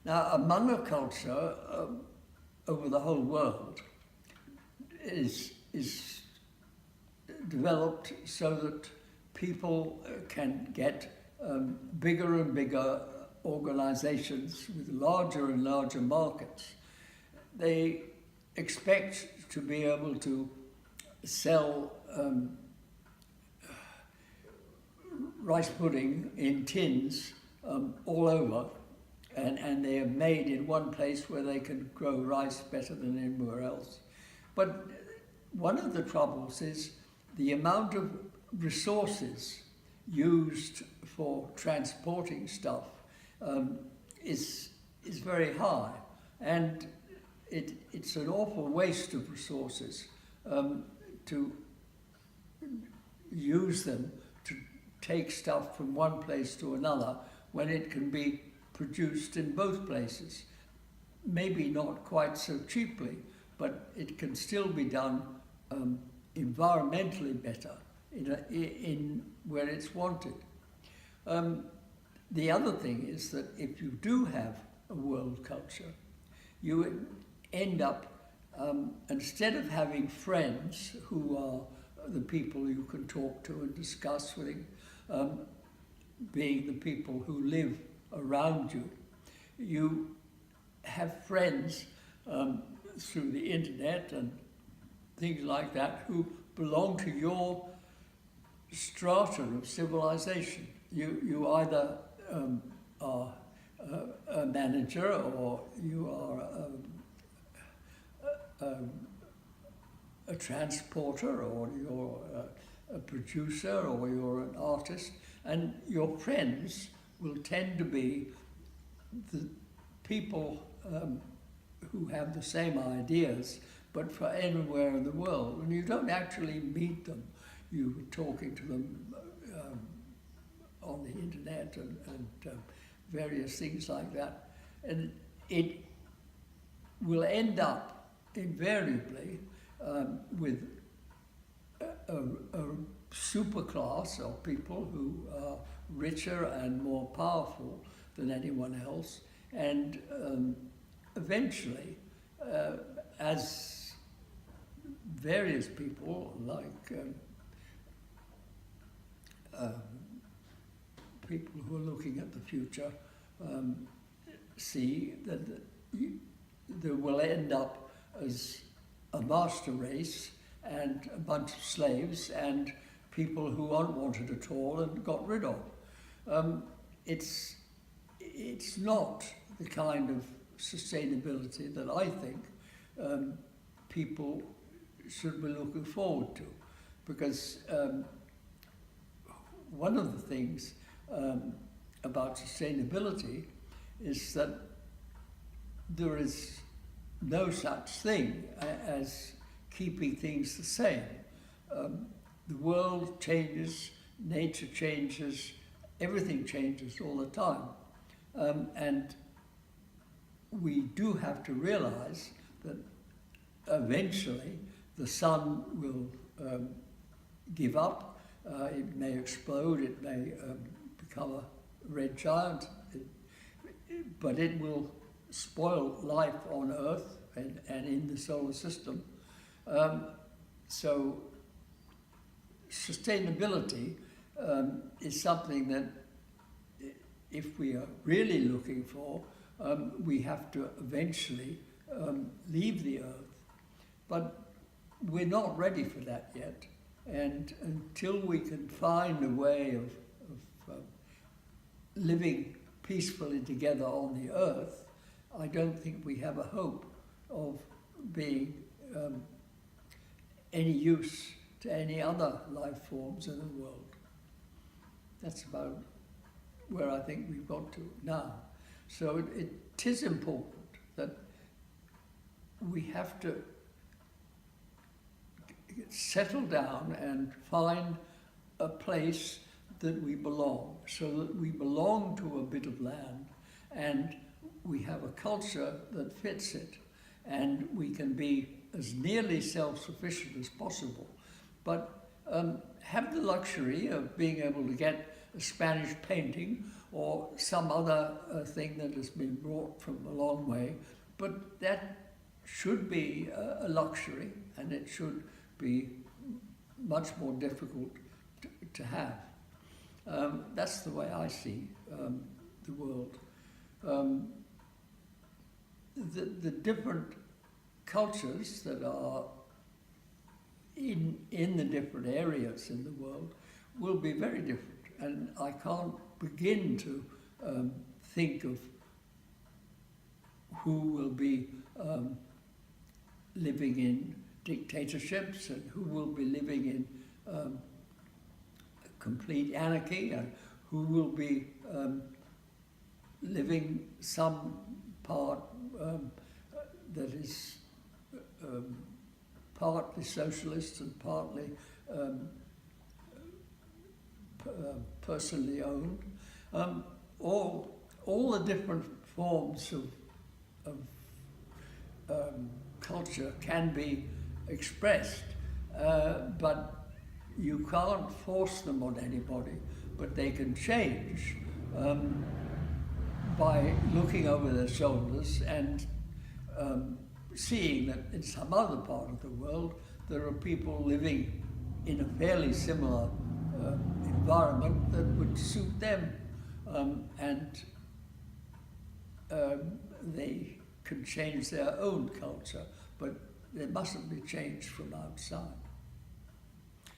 Now, a monoculture over the whole world is developed so that people can get bigger and bigger organizations with larger and larger markets. They expect to be able to sell rice pudding in tins all over, and they are made in one place where they can grow rice better than anywhere else. But one of the troubles is the amount of resources used for transporting stuff is very high, and it's an awful waste of resources to use them to take stuff from one place to another when it can be produced in both places. Maybe not quite so cheaply, but it can still be done environmentally better in where it's wanted. The other thing is that if you do have a world culture, you end up, instead of having friends who are the people you can talk to and discuss with, being the people who live around you, you have friends through the internet and things like that who belong to your strata of civilization. You either are a manager, or you are a transporter, or you're a producer, or you're an artist, and your friends will tend to be the people who have the same ideas, but for anywhere in the world. And you don't actually meet them. You're talking to them on the internet and various things like that. And it will end up invariably with a superclass of people who are richer and more powerful than anyone else, and eventually, as various people, like people who are looking at the future, see that there will end up as a master race and a bunch of slaves and people who aren't wanted at all and got rid of. It's not the kind of sustainability that I think people should be looking forward to, because one of the things about sustainability is that there is no such thing as keeping things the same. The world changes, nature changes, everything changes all the time. And we do have to realize that eventually the sun will give up, it may explode, it may become a red giant, but it will spoil life on Earth and in the solar system. So sustainability is something that, if we are really looking for, we have to eventually leave the Earth. But we're not ready for that yet. And until we can find a way of living peacefully together on the Earth, I don't think we have a hope of being any use to any other life forms in the world. That's about where I think we've got to now. So it is important that we have to settle down and find a place that we belong, so that we belong to a bit of land and we have a culture that fits it, and we can be as nearly self-sufficient as possible, but have the luxury of being able to get a Spanish painting or some other thing that has been brought from a long way, but that should be a luxury, and it should be much more difficult to have. That's the way I see the world. The different cultures that are in the different areas in the world will be very different, and I can't begin to think of who will be living in dictatorships and who will be living in complete anarchy, and who will be living some part that is partly socialist and partly personally owned. All the different forms of culture can be expressed, but you can't force them on anybody, but they can change by looking over their shoulders and seeing that in some other part of the world there are people living in a fairly similar environment that would suit them, and they can change their own culture, but they mustn't be changed from outside.